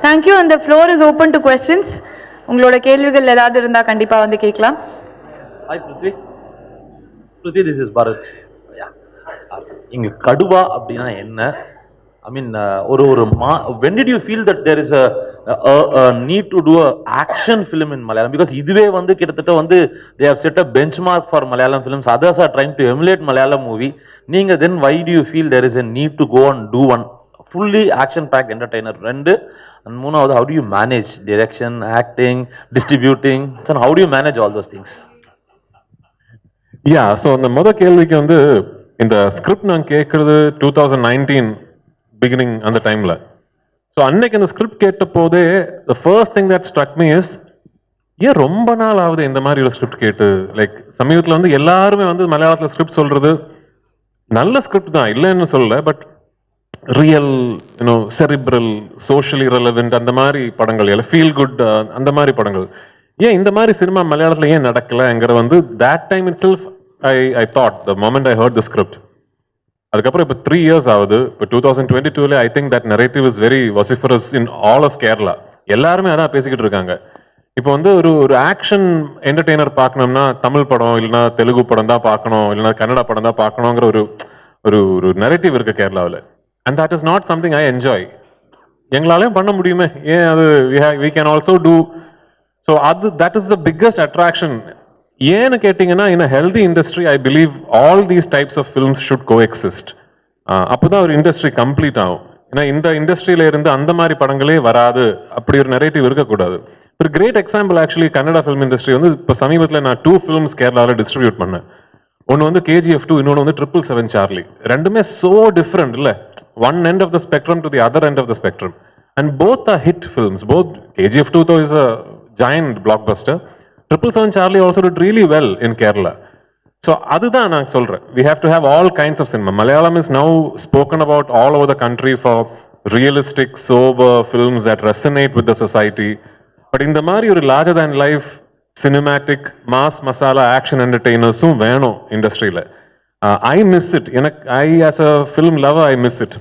Thank you. அந்த floor is open to questions. உங்களோட கேள்விகள் ஏதாவது இருந்தால் கண்டிப்பாக வந்து கேட்கலாம். Hi Prithvi. Prithvi, this is Bharat. இங்கே கடுவா அப்படின்னா என்ன? ஐ மீன் ஒரு when did you feel that there is a need to do a action film in Malayalam? Because இதுவே வந்து கிட்டத்தட்ட வந்து they have set a benchmark for Malayalam films. Others are trying to emulate Malayalam movie. நீங்க then why do you feel there is a need to go and do one fully action packed entertainer? ரெண்டு and மூணாவது, how do you manage direction, acting, distributing? So how do you manage all those things? Yeah, so அந்த முதல் கேள்விக்கு வந்து இந்த script நான் கேட்கறது 2019 beginning அந்த டைம்ல. ஸோ அன்னைக்கு அந்த ஸ்கிரிப்ட் கேட்ட போதே the first thing that struck me is, ஏன் ரொம்ப நாள் ஆகுது இந்த மாதிரி ஒரு ஸ்கிரிப்ட் கேட்டு. லைக் சமீபத்தில் வந்து எல்லாருமே வந்து மலையாளத்தில் ஸ்கிரிப்ட் சொல்றது நல்ல ஸ்கிரிப்ட் தான், இல்லைன்னு சொல்லல, but real you know cerebral socially relevant அந்த மாதிரி படங்கள், இல்லை ஃபீல் குட் அந்த மாதிரி படங்கள். ஏன் இந்த மாதிரி சினிமா மலையாளத்தில் ஏன் நடக்கலைங்கிற வந்து that time itself I thought the moment I heard the script. அதுக்கப்புறம் இப்போ 3 years ஆகுது. இப்போ 2022ல I think that narrative is very vociferous in all of Kerala. எல்லாருமே அதான் பேசிக்கிட்டு இருக்காங்க. இப்போ வந்து ஒரு ஆக்ஷன் என்டர்டெய்னர் பார்க்கணும்னா தமிழ் படம் இல்லைன்னா தெலுங்கு படம் தான் பார்க்கணும், இல்லைன்னா கன்னடா படம் தான் பார்க்கணுங்கிற ஒரு நரேட்டிவ் இருக்கு கேரளாவில். And that is not something I enjoy. எங்களாலையும் பண்ண முடியுமே, ஏன் அது we can also do. So that is the biggest attraction. ஏன்னு கேட்டிங்கன்னா, in a healthy industry I believe all these types of films should go exist. அப்போதான் ஒரு industry complete ஆகும். ஏன்னா இந்த இண்டஸ்ட்ரியில இருந்து அந்த மாதிரி படங்களே வராது, அப்படி ஒரு நரேட்டிவ் இருக்கக்கூடாது. ஒரு great example actually Kannada film industry வந்து இப்போ சமீபத்தில் நான் 2 ஃபிலிம்ஸ் கேரளாவில் டிஸ்ட்ரிபியூட் பண்ணேன். ஒன்று வந்து KGF 2, இன்னொன்று வந்து 777 சார்லி. ரெண்டுமே சோ டிஃப்ரெண்ட் இல்லை, one end of the spectrum to the other end of the spectrum. And both are hit films. Both KGF 2 is a giant blockbuster. 777 Charlie also did really well in Kerala. So அதுதான் நான் சொல்றேன், we have to have all kinds of cinema. Malayalam is now spoken about all over the country for realistic, sober films that resonate with the society. But இந்த மாதிரி ஒரு larger than life cinematic mass masala action entertainers-உம் வேணும் இண்டஸ்ட்ரியில. I miss it. I as a film lover I miss it,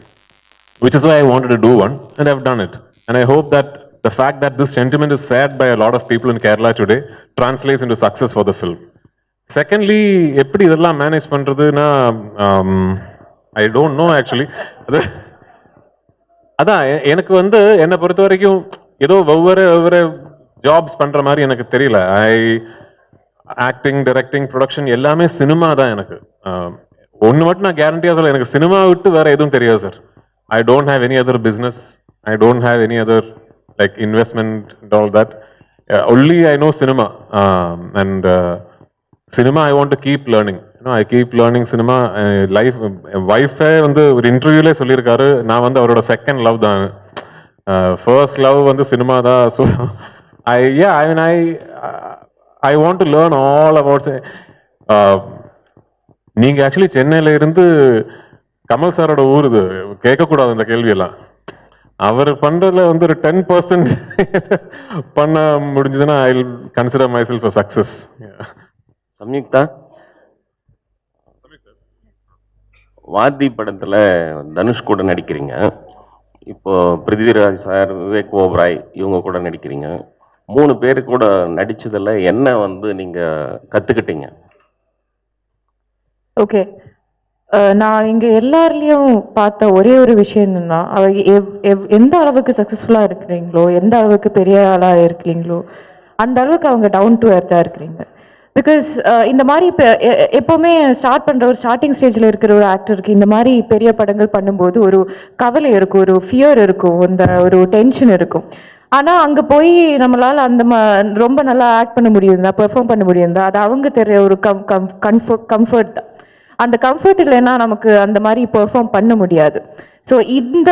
which is why I wanted to do one and I've done it. And I hope that the fact that this sentiment is shared by a lot of people in Kerala today translates into success for the film. Secondly, எப்படி இதெல்லாம் manage பண்றதுன்னா I don't know actually. அதான் எனக்கு வந்து என்னை பொறுத்த வரைக்கும் ஏதோ ஒவ்வொரு ஜாப்ஸ் பண்ற மாதிரி எனக்கு தெரியல. ஆக்டிங், டைரக்டிங், ப்ரொடக்ஷன் எல்லாமே சினிமா தான் எனக்கு. ஒன்று மட்டும் நான் கேரண்டியா சொல்ல, எனக்கு சினிமா விட்டு வேற எதுவும் தெரியாது sir. I don't have any other business. I don't have any other like investment and all that. Only I know cinema, and cinema I want to keep learning. I keep learning cinema. Life, wife வந்து ஒரு இன்டர்வியூலே சொல்லியிருக்காரு, நான் வந்து அவரோட second love தான். First love வந்து cinema தான். So I want to learn all about. நீங்க ஆக்சுவலி சென்னையில இருந்து கமல் சாரோட ஊர் இது, கேட்கக்கூடாது இந்த கேள்வியெல்லாம். அவர் பண்றதுல வந்து ஒரு 10% பண்ண முடிஞ்சதுன்னா I will consider myself a success. Samyuktha, Vaathi படத்துல தனுஷ் கூட நடிக்கிறீங்க. இப்போ பிருத்திவிராஜ் சார், விவேக் ஓபராய் இவங்க கூட நடிக்கிறீங்க. 3 பேர் கூட நடிச்சதுல என்ன வந்து நீங்க கத்துக்கிட்டீங்க? ஓகே, நான் இங்கே எல்லாருலேயும் பார்த்த ஒரே ஒரு விஷயம் என்னென்னா, எந்த அளவுக்கு சக்ஸஸ்ஃபுல்லாக இருக்கிறீங்களோ, எந்த அளவுக்கு பெரிய ஆளாக இருக்கிறீங்களோ, அந்த அளவுக்கு அவங்க டவுன் டு எர்த்தாக இருக்கிறீங்க. பிகாஸ் இந்த மாதிரி இப்போ எப்போவுமே ஸ்டார்ட் பண்ணுற ஒரு ஸ்டார்டிங் ஸ்டேஜில் இருக்கிற ஒரு ஆக்டருக்கு இந்த மாதிரி பெரிய படங்கள் பண்ணும்போது ஒரு கவலை இருக்கும், ஒரு ஃபியர் இருக்கும், அந்த ஒரு டென்ஷன் இருக்கும். ஆனால் அங்கே போய் நம்மளால் அந்த ரொம்ப நல்லா ஆக்ட் பண்ண முடியுதா, பெர்ஃபார்ம் பண்ண முடியுதா, அது அவங்க தெரிய ஒரு கம்ஃபர்ட். அந்த கம்ஃபர்ட் இல்லைன்னா நமக்கு அந்த மாதிரி பெர்ஃபார்ம் பண்ண முடியாது. ஸோ இந்த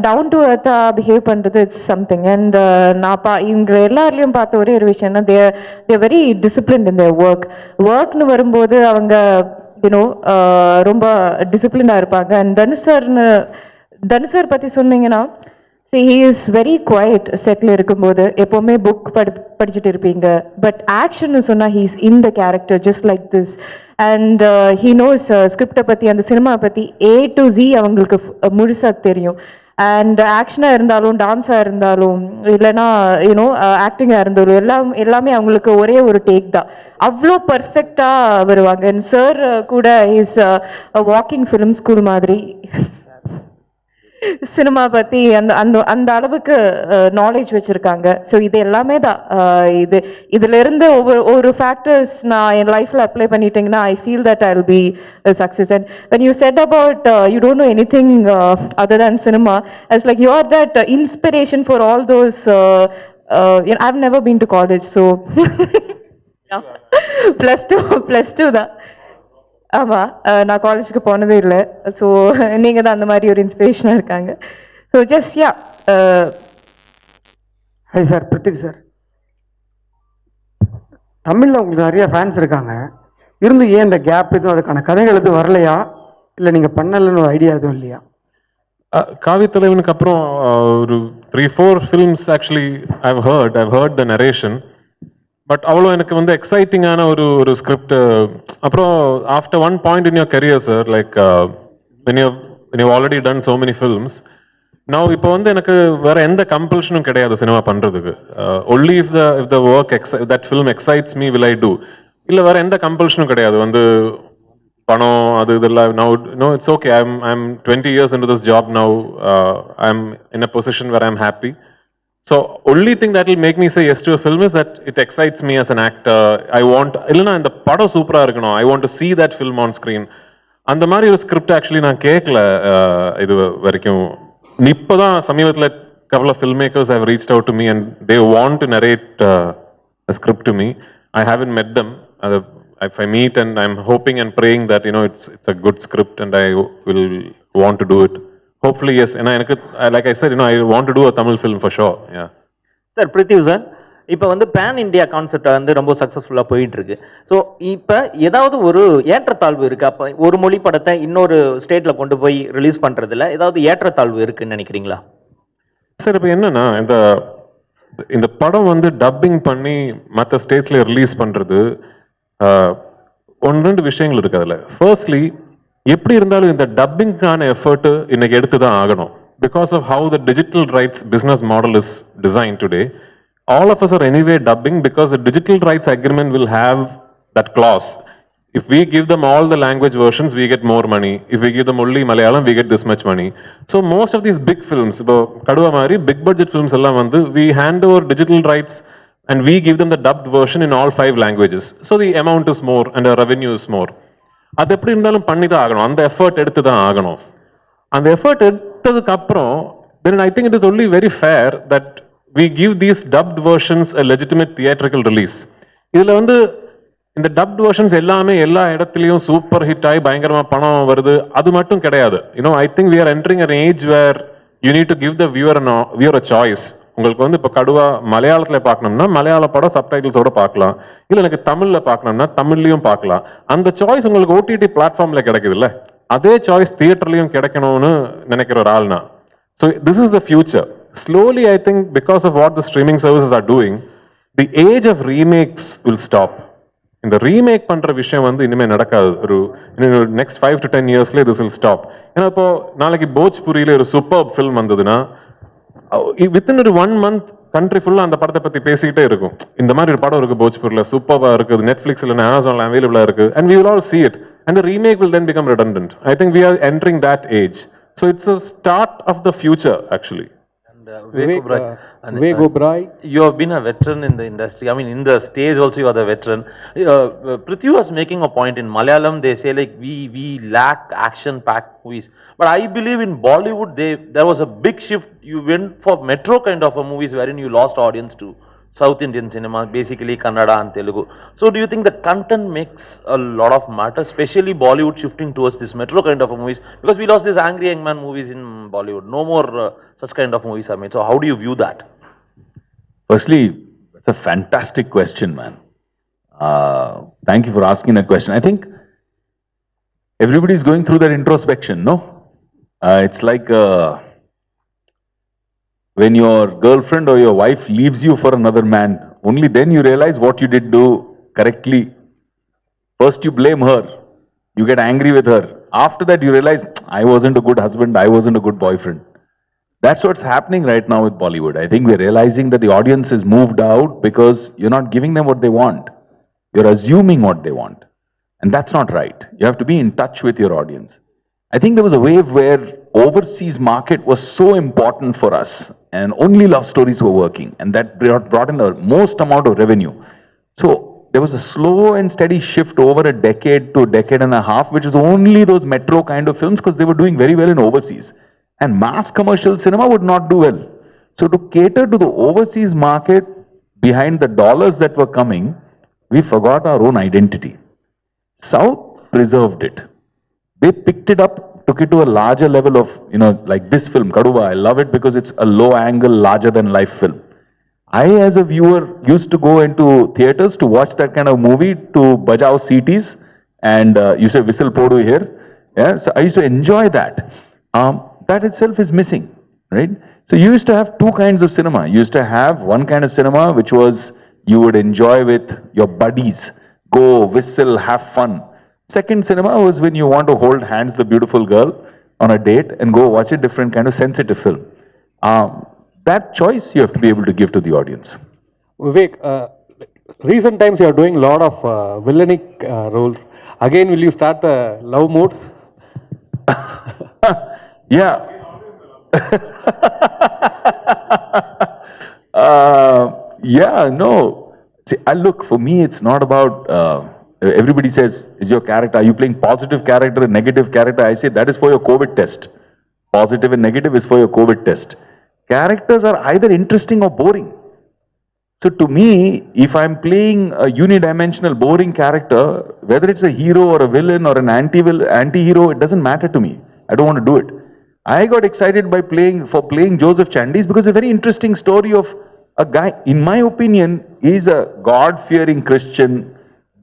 டவுன் டு எர்த்தாக பிஹேவ் பண்ணுறது இட்ஸ் சம்திங். அண்ட் நான் இவங்க எல்லாருலேயும் பார்த்த ஒரே ஒரு விஷயம்னா, தேர் வெரி டிசிப்ளின் இன் தேர் ஒர்க்னு வரும்போது அவங்க யூனோ ரொம்ப டிசிப்ளினாக இருப்பாங்க. அண்ட் தனுஷ் சார் பற்றி சொன்னீங்கன்னா, he is very quiet settle இருக்கும்போது. எப்போவுமே புக் படிச்சுட்டு இருப்பீங்க, பட் ஆக்ஷன்னு சொன்னால் he is in the character just like this. And he knows ஸ்கிரிப்டை பற்றி, அந்த சினிமா பற்றி A to Z அவங்களுக்கு முழுசாக தெரியும். அண்ட் ஆக்ஷனாக இருந்தாலும் டான்ஸாக இருந்தாலும் இல்லைன்னா யூனோ ஆக்டிங்காக இருந்தாலும் எல்லாமே அவங்களுக்கு ஒரே ஒரு டேக் தான். அவ்வளோ பர்ஃபெக்டாக வருவாங்க. அண்ட் சார் கூட இஸ் வாக்கிங் ஃபிலிம் ஸ்கூல் மாதிரி சினிமா பற்றி அந்த அந்த அந்த அளவுக்கு நாலேஜ் வச்சுருக்காங்க. ஸோ இது எல்லாமே தான் இதிலிருந்து ஒரு ஃபேக்டர்ஸ் நான் என் லைஃப்பில் அப்ளை பண்ணிட்டீங்கன்னா I feel that I will be success. And when you said about you don't know anything other than cinema, it's like you are that inspiration for all those I've never been to college, so +2 தான். ஆமாம், நான் காலேஜுக்கு போனதே இல்லை. So நீங்கள் தான் அந்த மாதிரி ஒரு இன்ஸ்பிரேஷனாக இருக்காங்க. So just yeah. Hi sir, Prithvi sir. தமிழில் உங்களுக்கு நிறைய ஃபேன்ஸ் இருக்காங்க, இருந்து ஏன் இந்த கேப் எதுவும் அதுக்கான கதைகள் எதுவும் வரலையா, இல்லை நீங்கள் பண்ணலன்னு ஒரு ஐடியா எதுவும் இல்லையா? காவி தலைவனுக்கு அப்புறம் ஒரு 3-4 films actually I've heard the narration. But அவ்வளோ எனக்கு வந்து எக்ஸைட்டிங்கான ஒரு ஸ்கிரிப்ட். அப்புறம் after one point in your career sir, like when you've already done so many films, now இப்போ வந்து எனக்கு வேற எந்த கம்பல்ஷனும் கிடையாது சினிமா பண்ணுறதுக்கு. Only if the work that film excites me will I do. இல்லை வேற எந்த கம்பல்ஷனும் கிடையாது. வந்து பணம் அது இதெல்லாம் no, it's okay. I'm 20 years into this job now. I'm in a position where I'm happy. So only thing that will make me say yes to a film is that it excites me as an actor. I want illana இந்த படம் சூப்பரா இருக்கணும், I want to see that film on screen. அந்த மாதிரி ஒரு script actually நான் கேட்கல இது வரைக்கும். இப்போதான் சமீபத்தில் couple of filmmakers have reached out to me and they want to narrate a script to me. I haven't met them. If I meet, and I'm hoping and praying that it's a good script and I will want to do it. Hopefully, yes. And like I said, I want to do a Tamil film for sure. Yeah. Sir, Prithvi sir, இப்போ வந்து pan India concept வந்து ரொம்ப சக்ஸஸ்ஃபுல்லாக போயிட்டு இருக்கு. So இப்போ ஏதாவது ஒரு ஏற்றத்தாழ்வு இருக்கு, அப்போ ஒரு மொழி படத்தை இன்னொரு ஸ்டேட்ல கொண்டு போய் ரிலீஸ் பண்றதுல ஏதாவது ஏற்றத்தாழ்வு இருக்குன்னு நினைக்கிறீங்களா? சார், இப்போ என்னன்னா இந்த படம் வந்து டப்பிங் பண்ணி மற்ற ஸ்டேட்ஸ்ல ரிலீஸ் பண்றது 1-2 விஷயங்கள் இருக்கு அதில். ஃபர்ஸ்ட்லி, எப்படி இருந்தாலும் இந்த டப்பிங்கான எஃபர்ட் இன்னைக்கு எடுத்து தான் ஆகணும். Because of how the digital rights business model is design today, all of us are anyway dubbing because the digital rights agreement will have that clause. If we give them all the language versions, we get more money. If we give them only Malayalam, we get this much money. So most of these big films, Kaduva mari big budget films எல்லாம் வந்து we hand over digital rights and we give them the dubbed version in all 5 languages. So the amount is more and the revenue is more. அது எப்படி இருந்தாலும் பண்ணி தான் ஆகணும், அந்த effort எடுத்து தான் ஆகணும். அந்த எஃபர்ட் எடுத்ததுக்கு அப்புறம் then I think it is only very fair that we give these dubbed versions a legitimate theatrical release. இதுல வந்து இந்த டப்ட் வெர்ஷன்ஸ் எல்லாமே எல்லா இடத்துலையும் சூப்பர் ஹிட் ஆகி பயங்கரமா பணம் வருது, அது மட்டும் கிடையாது. I think we are entering an age where you need to give the viewer a choice. உங்களுக்கு வந்து இப்போ கடுவா மலையாளத்தில் பார்க்கணும்னா மலையாள படம் சப்டைட்டில்ஸோட பார்க்கலாம், இல்லை எனக்கு தமிழில் பார்க்கணும்னா தமிழ்லையும் பார்க்கலாம். அந்த சாய்ஸ் உங்களுக்கு ஓடிடி பிளாட்ஃபார்மில் கிடைக்குது இல்லை, அதே சாய்ஸ் தியேட்டர்லையும் கிடைக்கணும்னு நினைக்கிற ஒரு ஆள்னா. So this is the future. Slowly I think because of what the streaming services are doing, the age of remakes will stop. இந்த ரீமேக் பண்ற விஷயம் வந்து இனிமே நடக்காது. ஒரு நெக்ஸ்ட் 5 to 10 இயர்ஸ்ல திஸ் வில் ஸ்டாப். ஏன்னா இப்போ நாளைக்கு போஜ்புரியில ஒரு சூப்பர் ஃபில்ம் வந்ததுன்னா வித்தின் ஒரு 1 month கண்ட்ரி ஃபுல்லா அந்த படத்தை பத்தி பேசிக்கிட்டே இருக்கும். இந்த மாதிரி ஒரு படம் இருக்கு போஜ்பூர்ல, சூப்பரா இருக்குது, நெட்ஃபிளிக்ஸ்ல அமேசான்ல அவைலபிளா இருக்கு, and we will all see it and the remake will then become redundant. I think we are entering that age, so it's a start of the future actually. Vivek Oberoi, you have been a veteran in the industry. I mean, in the stage also you are the veteran. Prithvi was making a point. In Malayalam they say like we lack action-packed movies. But I believe in Bollywood there was a big shift. You went for metro kind of a movies wherein you lost audience to South Indian cinema, basically Kannada and Telugu. So do you think the content makes a lot of matter, especially Bollywood shifting towards this metro kind of a movies? Because we lost these angry young man movies in Bollywood. No more such kind of movies are made. So how do you view that? Firstly, it's a fantastic question, man. Thank you for asking that question. I think everybody is going through that introspection, no? It's like when your girlfriend or your wife leaves you for another man, only then you realize what you did do correctly. First you blame her, you get angry with her. After that you realize, I wasn't a good husband, I wasn't a good boyfriend. That's what's happening right now with Bollywood. I think we're realizing that the audience is moved out because you're not giving them what they want. You're assuming what they want. And that's not right. You have to be in touch with your audience. I think there was a wave where overseas market was so important for us and only love stories were working, and that brought in the most amount of revenue. So there was a slow and steady shift over a decade to a decade and a half, which is only those metro kind of films because they were doing very well in overseas. And mass commercial cinema would not do well. So to cater to the overseas market behind the dollars that were coming, we forgot our own identity. South preserved it. They picked it up, took it to a larger level of, like this film, Kaduva. I love it because it's a low angle, larger than life film. I, as a viewer, used to go into theaters to watch that kind of movie to bajao CTs and you say whistle podu here. Yeah, so I used to enjoy that. That itself is missing, right? So you used to have two kinds of cinema. You used to have one kind of cinema which was you would enjoy with your buddies, go whistle, have fun. Second cinema was when you want to hold hands the beautiful girl on a date and go watch a different kind of sensitive film. That choice you have to be able to give to the audience. Vivek, recent times you are doing a lot of villainic roles. Again, will you start the love mode? Yeah. Yeah, no. See, look, for me, it's not about, everybody says, is your character, are you playing positive character, negative character? I say that is for your COVID test. Positive and negative is for your COVID test. Characters are either interesting or boring. So to me, if I'm playing a unidimensional boring character, whether it's a hero or a villain or an anti-hero, it doesn't matter to me. I don't want to do it. I got excited by playing Joseph Chandis because it's a very interesting story of a guy, in my opinion, he's a God-fearing Christian,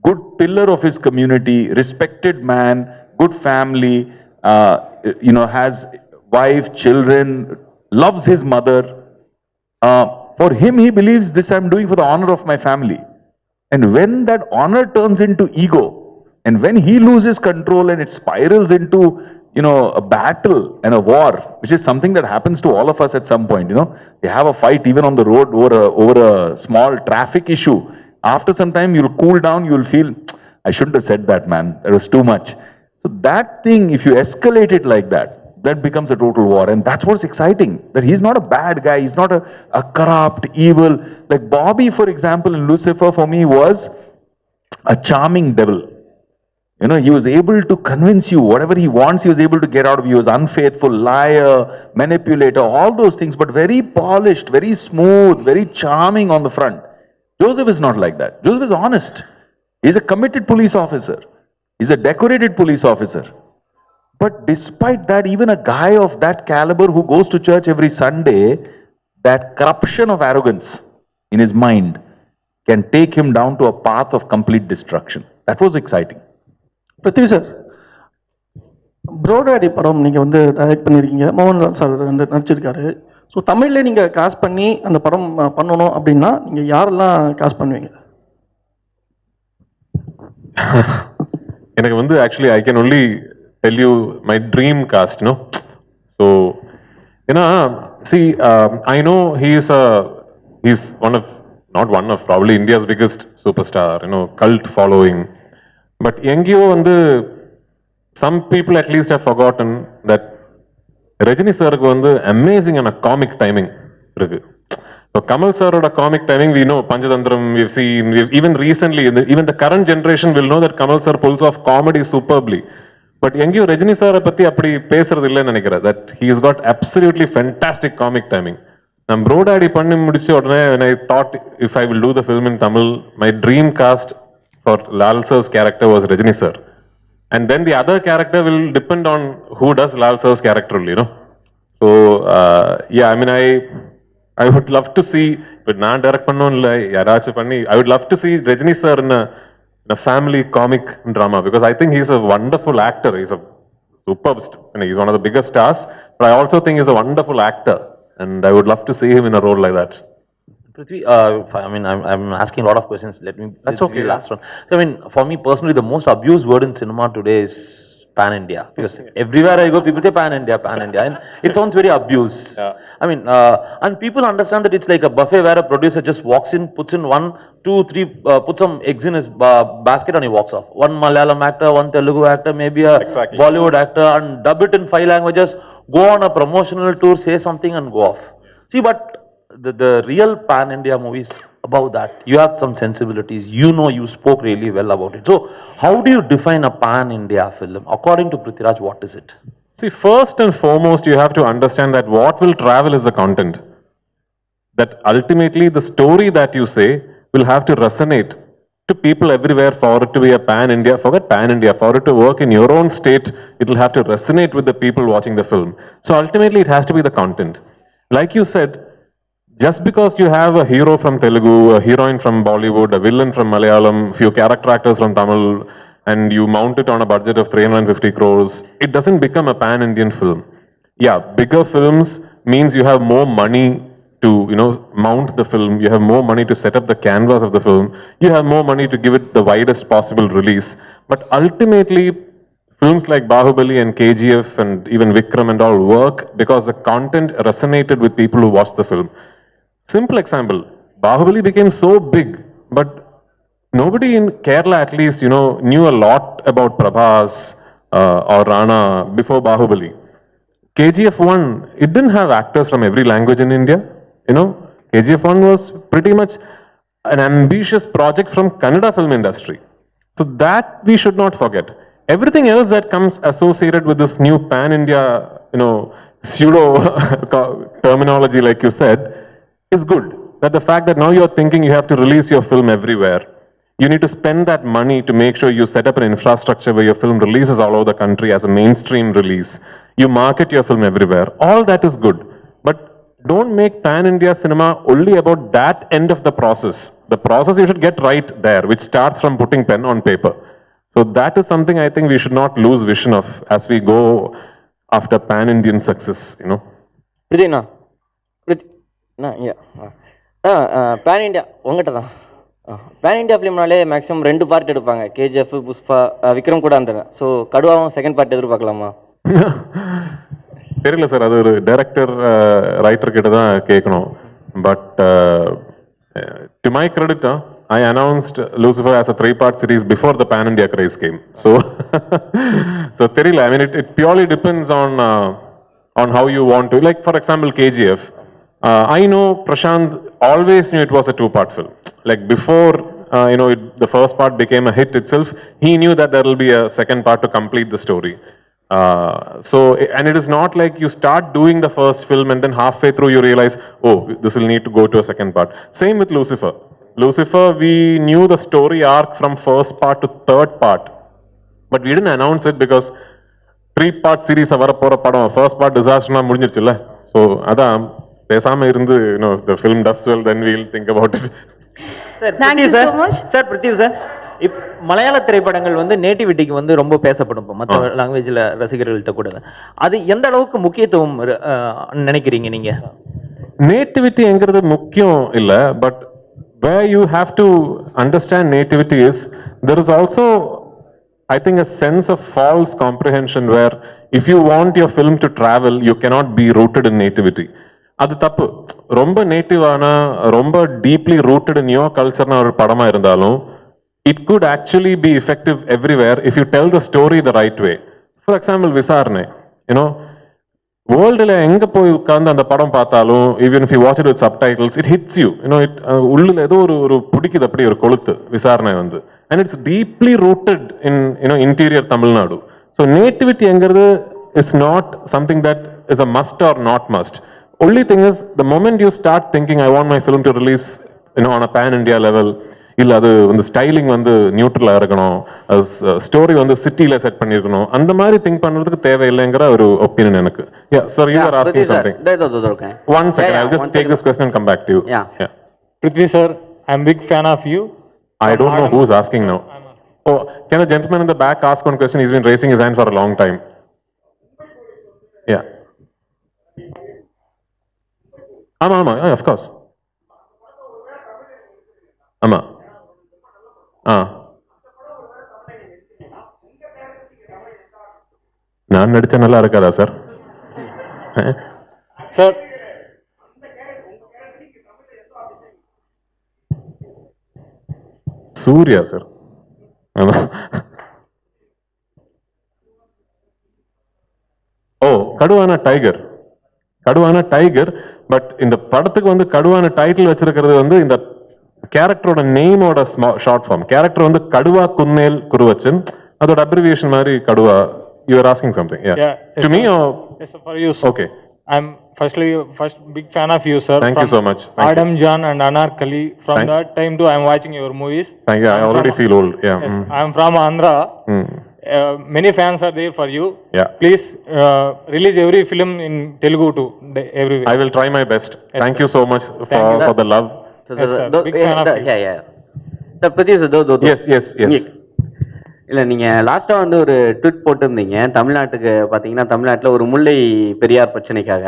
good pillar of his community, respected man, good family, has wife, children, loves his mother. For him, he believes this I'm doing for the honor of my family. And when that honor turns into ego, and when he loses control and it spirals into, a battle and a war, which is something that happens to all of us at some point, you have a fight even on the road over a small traffic issue. After some time, you'll cool down, you'll feel, I shouldn't have said that, man. That was too much. So that thing, if you escalate it like that, that becomes a total war. And that's what's exciting, that he's not a bad guy. He's not a corrupt, evil. Like Bobby, for example, in Lucifer, for me, was a charming devil. He was able to convince you whatever he wants, he was able to get out of you. He was unfaithful, liar, manipulator, all those things, but very polished, very smooth, very charming on the front. Joseph is not like that. Joseph is honest. He's a committed police officer. He's a decorated police officer. But despite that, even a guy of that caliber who goes to church every Sunday, that corruption of arrogance in his mind can take him down to a path of complete destruction. That was exciting. Prithvi sir, bro daddy படம் நீங்கள் direct பண்ணியிருக்கீங்க, Mohanlal sir நடிச்சிருக்காரு. So தமிழ்லேயே நீங்கள் cost பண்ணி அந்த படம் பண்ணணும் அப்படின்னா நீங்கள் யாரெல்லாம் காஸ்ட் பண்ணுவீங்க? எனக்கு actually I can only tell you my dream cast, So, see, I know he's probably India's biggest superstar, cult following. But எங்கேயோ some people at least have forgotten that Rajini சாருக்கு amazing and a comic timing இருக்கு. So Kamal saroda comic timing, we know Panchadantram, we've seen, even recently, even the current generation will know that Kamal sir pulls off comedy superbly. But எங்கேயோ ரஜினி சாரை பத்தி அப்படி பேசுறது இல்லைன்னு நினைக்கிறேன். That he has got absolutely fantastic comic timing. நான் ப்ரோடாடி பண்ணி முடிச்ச உடனே when I thought if I will do the film in Tamil, my dream cast for Lal sir's character was Rajini sir. And then the other character will depend on who does Lal sir's character, So, yeah, I mean, I would love to see, but நான் direct பண்ணோம்ல யாராச்சும் பண்ணி, I would love to see Rajini sir in a family comic drama, because I think he's a wonderful actor. He's a superb, he's one of the biggest stars, but I also think he's a wonderful actor, and I would love to see him in a role like that. Prithvi, I'm asking a lot of questions. That's okay. Last one. So, I mean, for me personally, the most abused word in cinema today is pan India, because everywhere I go, people say pan India, and it sounds very abuse. I mean, and people understand that it's like a buffet where a producer just walks in, puts in 1, 2, 3, puts some eggs in his basket and he walks off. One Malayalam actor, one Telugu actor, maybe a Bollywood actor, and dub it in 5 languages, go on a promotional tour, say something and go off. See, but the real pan India movies, above that, you have some sensibilities, you spoke really well about it. So how do you define a pan India film? According to Prithviraj, what is it? See, first and foremost, you have to understand that what will travel is the content. That ultimately the story that you say will have to resonate to people everywhere for it to be a pan India. Forget pan India, for it to work in your own state, it will have to resonate with the people watching the film. So ultimately it has to be the content. Like you said, just because you have a hero from Telugu, a heroine from Bollywood, a villain from Malayalam, few character actors from Tamil, and you mount it on a budget of 350 crores, it doesn't become a pan-Indian film. Yeah, bigger films means you have more money to, mount the film, you have more money to set up the canvas of the film, you have more money to give it the widest possible release. But ultimately, films like Bahubali and KGF and even Vikram and all work because the content resonated with people who watched the film. Simple example, Bahubali became so big, but nobody in Kerala at least, knew a lot about Prabhas or Rana before Bahubali. KGF 1, it didn't have actors from every language in India. KGF 1 was pretty much an ambitious project from Kannada film industry. So that we should not forget. Everything else that comes associated with this new pan-India, pseudo terminology like you said, is good. That the fact that now you're thinking you have to release your film everywhere. You need to spend that money to make sure you set up an infrastructure where your film releases all over the country as a mainstream release. You market your film everywhere. All that is good. But don't make pan-India cinema only about that end of the process. The process you should get right there, which starts from putting pen on paper. So that is something I think we should not lose vision of as we go after pan-Indian success, Pridhina, pan India உங்கள்கிட்ட தான் pan India ஃபிலிம்னாலே maximum 2 part எடுப்பாங்க, கேஜிஎஃப், புஷ்பா, விக்ரம் கூட அந்த. So கடுவாவும் second part எதிர்பார்க்கலாமா? தெரியல sir, அது ஒரு டைரக்டர் ரைட்டர் கிட்ட தான் கேட்கணும். But to my credit, I announced Lucifer as a 3-part series before the Pan India craze came. So, தெரியல. I mean, it purely depends on how you want to. Like for example, KGF. I know Prashant always knew it was a 2-part film. Like before, the first part became a hit itself, he knew that there will be a second part to complete the story. And it is not like you start doing the first film and then halfway through you realize, oh, this will need to go to a second part. Same with Lucifer. Lucifer, we knew the story arc from first part to third part, but we didn't announce it because 3-part series வரப்போற படம் first part disaster முடிஞ்சிருச்சுல்ல. So அதான் பேசாம இருந்து, the film does well, then we'll think about it. Thank you so much. Sir Prithvi sir, மலையாள திரைப்படங்கள் வந்து நேட்டிவிட்டிக்கு ரொம்ப பேசப்படும் இப்போ மற்ற லாங்குவேஜில் ரசிகர்கள்ட்ட கூட. அது எந்த அளவுக்கு முக்கியத்துவம் நினைக்கிறீங்க நீங்க? நேட்டிவிட்டிங்கிறது முக்கியம் இல்லை, but where you have to understand nativity is, there is also, I think, a sense of false comprehension where if you want your film to travel, you cannot be rooted in nativity. அது தப்பு. ரொம்ப நேட்டிவான, ரொம்ப deeply rooted in your கல்ச்சர்னா ஒரு படமா இருந்தாலும் it could actually be effective everywhere if you tell the story the right way. For example, விசாரணை, வேர்ல்டுல எங்க போய் உட்கார்ந்து அந்த படம் பார்த்தாலும், even if you watch it with subtitles, it hits you. உள்ளுல ஏதோ ஒரு பிடிக்குது, அப்படி ஒரு கொளுத்து விசாரணை வந்து. And it's deeply rooted in interior Tamil Nadu. So nativity-ங்கிறது is not something that is a must or not must. Only thing is, the moment you start thinking, I want my film to release on a pan-India level, இல்லை அது வந்து styling வந்து நியூட்ரலாக இருக்கணும், story வந்து சிட்டியில் set பண்ணியிருக்கணும், அந்த மாதிரி திங்க் பண்ணுறதுக்கு தேவையில்லைங்கிற ஒரு ஒப்பீனியன் எனக்கு. Yeah, sir, you are asking something. One second, I'll just take this question and come back to you. Yeah. Prithvi sir, I'm big fan of you. I don't know who's asking now. Oh, can a gentleman in the back ask one question? He's been raising his hand for a long time. Yeah. ஆமா, of course. ஆமா. நான் நடிச்சா நல்லா இருக்காதா sir? Sir Suriya sir. Oh, கடுவான tiger. கடுவான tiger. But இந்த படத்துக்கு வந்து கடுவான டைட்டில் வச்சிருக்கிறது வந்து இந்த கேரக்டரோட நேமோட ஷார்ட் ஃபார்ம். கேரக்டர் வந்து கடுவா குன்னேல் குருவச்சன். அதோட அப்ரிவியேஷன் மாதிரி Kathua. You are asking something, yeah. Yes, To me sir. or? Yes, sir, for you, sir. Okay. I'm first big fan of you, sir. Thank you so much. Thank Adam John and Anarkali. From that time to I'm watching your movies. Thank you. I already feel old. Yeah. Yes, I'm from Andhra. Many fans are there for you. Yeah. Please release every film in Telugu too, everywhere. I will try my best. Yes, Thank sir. you so much for the love. Yes, sir. Big fan of you. Sir Pradeep sir Yes, yes, yes. இல்லை நீங்கள் லாஸ்ட்டாக வந்து ஒரு tweet போட்டிருந்தீங்க தமிழ்நாட்டுக்கு பார்த்தீங்கன்னா தமிழ்நாட்டில் ஒரு முல்லை பெரியார் பிரச்சனைக்காக.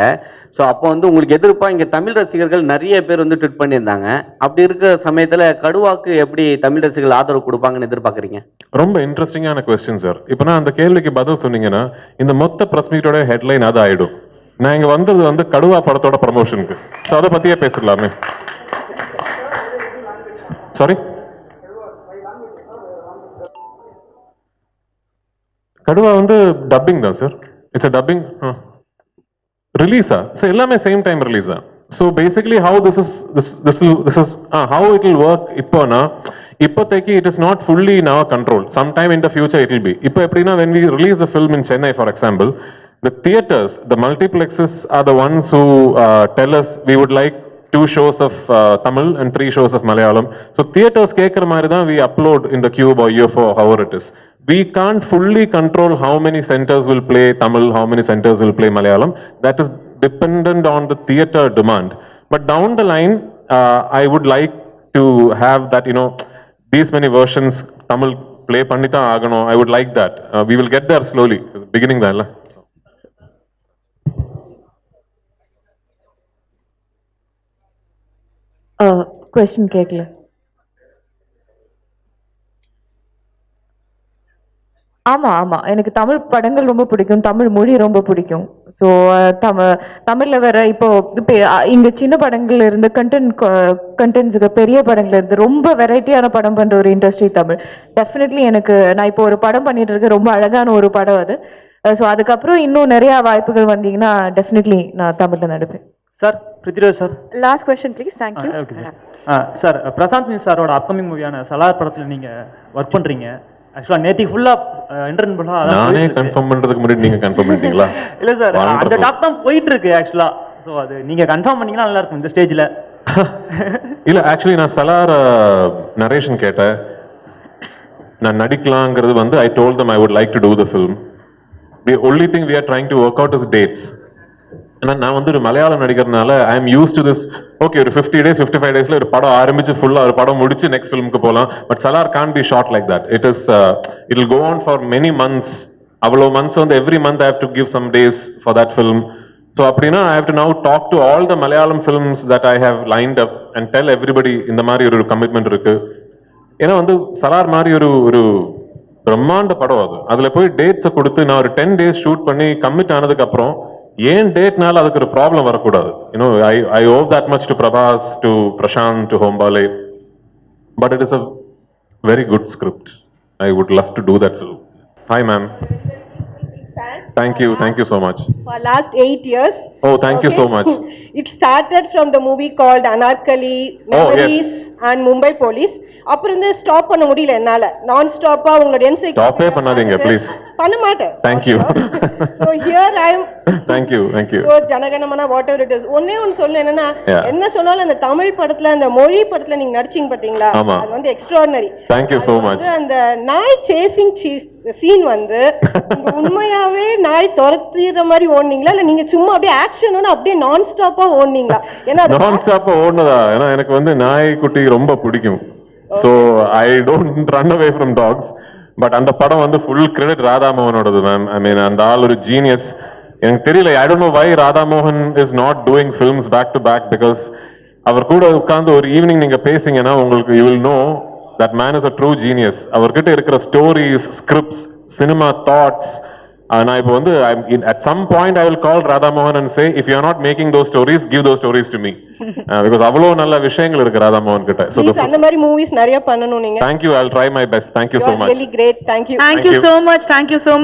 ஸோ அப்போ வந்து உங்களுக்கு எதிர்ப்பாக இங்கே தமிழ் ரசிகர்கள் நிறைய பேர் வந்து ட்விட் பண்ணியிருந்தாங்க. அப்படி இருக்கிற சமயத்தில் கடுவாக்கு எப்படி தமிழ் ரசிகர்கள் ஆதரவு கொடுப்பாங்கன்னு எதிர்பார்க்குறீங்க? ரொம்ப இன்ட்ரெஸ்டிங்கான கொஸ்டின் சார். இப்போ நான் அந்த கேள்விக்கு பதில் சொன்னீங்கன்னா இந்த மொத்த ப்ரெஸ் மீட்டோட ஹெட்லைன் அது ஆயிடும். நான் இங்கே வந்தது வந்து கடுவா படத்தோட ப்ரமோஷனுக்கு. ஸோ அதை பற்றியே பேசிடலாமே. சாரி, கடுவா வந்து டப்பிங் தான் சார். இட்ஸ் அ டப்பிங் ரிலீஸா? ஸோ எல்லாமே சேம் டைம் ரிலீஸா? So basically how this is how it will work. இப்போனா இப்போதைக்கு it is not fully in our control. Some time in the future it will be. இப்போ எப்படின்னா when we release the film in Chennai for example, the theaters, the multiplexes are the ones who tell us we would like 2 shows of Tamil and 3 shows of Malayalam. So theaters கேட்குற மாதிரி தான் we upload in the Cube or UFO, however it is. We can't fully control how many centers will play Tamil, how many centers will play Malayalam. That is dependent on the theater demand. But down the line, I would like to have that, these many versions Tamil play pannitha agano. I would like that. We will get there slowly. Beginning தான். Question கேட்கல. ஆமாம் ஆமாம், எனக்கு தமிழ் படங்கள் ரொம்ப பிடிக்கும், தமிழ் மொழி ரொம்ப பிடிக்கும். ஸோ தமிழில் வேற இப்போ இங்கே சின்ன படங்கள்ல இருந்து கண்டென்ட்ஸுக்கு பெரிய படங்கள்ல இருந்து ரொம்ப வெரைட்டியான படம் பண்ணுற ஒரு இண்டஸ்ட்ரி தமிழ். டெஃபினெட்லி எனக்கு நான் இப்போ ஒரு படம் பண்ணிட்டு இருக்கேன், ரொம்ப அழகான ஒரு படம் அது. ஸோ அதுக்கப்புறம் இன்னும் நிறையா வாய்ப்புகள் வந்தீங்கன்னா டெஃபினெட்லி நான் தமிழில் நடிப்பேன். Sir Prithviraj sir, last question please. Thank you. Okay sir. Sir Prashanth Neel சாரோட அப்கமிங் மூவியான சலார் படத்தில் நீங்கள் ஒர்க் பண்ணுறீங்க. ஆக்சுவலாக நேற்றுக்கு ஃபுல்லாக இன்டர்வியூ பண்ணலாம். நானே கன்ஃபார்ம் பண்ணுறதுக்கு முன்னாடி நீங்கள் கன்ஃபார்ம் பண்ணிட்டீங்களா? இல்லை சார், அந்த டாக் தான் போயிட்டு இருக்கு ஆக்சுவலாக. ஸோ அது நீங்கள் கன்ஃபார்ம் பண்ணிங்கன்னா நல்லா இருக்கும் இந்த ஸ்டேஜில். இல்லை, ஆக்சுவலி நான் சலார் நரேஷன் கேட்டேன். நான் நடிக்கலாங்கிறது வந்து I told them I would like to do the film. The only thing we are trying to work out is dates. ஏன்னா நான் வந்து ஒரு மலையாளம் நடிக்கிறதுனால I am used to this. Okay, ஒரு 50 days 55 daysல ஒரு படம் ஆரம்பிச்சு ஃபுல்லாக ஒரு படம் முடிச்சு நெக்ஸ்ட் ஃபிலிமுக்கு போகலாம். But Salaar can be shot like that. It will go on for many months. அவ்வளோ மந்த்ஸ் வந்து every month I have to give some days for that film. So அப்படின்னா I have to now talk to all the Malayalam films that I have lined up and tell everybody இந்த மாதிரி ஒரு commitment இருக்கு. ஏன்னா வந்து சலார் மாதிரி ஒரு பிரம்மாண்ட படம் அது. அதில் போய் டேட்ஸை கொடுத்து நான் ஒரு 10 days ஷூட் பண்ணி கமிட் ஆனதுக்கு அப்புறம் ஏன் டேட்னால அதுக்கு ஒரு ப்ராப்ளம் வரக்கூடாது. I owe that much to Prabhas, to Prashant, to Hombale. But it is a very good script. I would love to do that film. Hi ma'am. Thank you so much. For last 8 years. Oh, thank you so much. It started from the movie called Anarkali, Memories and Mumbai Police. அப்புறம் இந்த stop பண்ண முடியல என்னால. நான் ஸ்டாப்பா உங்களோட encyclopedia ஸ்டாப்பே பண்ணாதீங்க please. பண்ண மாட்டேன். Thank you. So here I am. Thank you. So Jana Gana Mana whatever it is. ஒண்ணே ஒன்னு சொல்ல என்னன்னா, என்ன சொன்னாலும் அந்த தமிழ் படத்துல அந்த மொழி படத்துல நீங்க நடிச்சீங்க பாத்தீங்களா, அது வந்து extraordinary. Thank you so much. அந்த நாய் சேசிங் சீன் வந்து உண்மையாவே நாய் துரத்திற மாதிரி ஓடுனீங்களா இல்ல நீங்க சும்மா அப்படியே ஆக்ஷன் அப்படியே நான் ஸ்டாப்பா ஓடுனீங்களா? ஏன்னா நான் ஸ்டாப்பா ஓடுனதா? ஏன்னா எனக்கு வந்து நாய் குட்டி ரொம்ப பிடிக்கும். So I don't run away from dogs. But அந்த படம் வந்து ஃபுல் கிரெடிட் ராதாமோகனோடது மேம். ஐ மீன் அந்த ஆள் ஒரு ஜீனியஸ். எனக்கு தெரியல, I don't know why Radhamohan is not doing films back to back. Because அவர் கூட உட்கார்ந்து ஒரு ஈவினிங் நீங்க பேசிங்கன்னா உங்களுக்கு you will know that man is a true genius. அவர்கிட்ட இருக்கிற ஸ்டோரிஸ், ஸ்கிரிப்ட்ஸ், சினிமா தாட்ஸ் நான் இப்போ வந்து at some point I will call Radha Mohan and say, if you are not making those stories, give those stories to me. Because அவ்வளோ நல்ல விஷயங்கள் இருக்கு ராதா மோகன் கிட்ட. So ப்ளீஸ் அந்த மாதிரி மூவிஸ் நிறைய பண்ணணும் நீங்க. Thank you, I'll try my best. Thank you so much. Really great. Thank you. Thank you so much.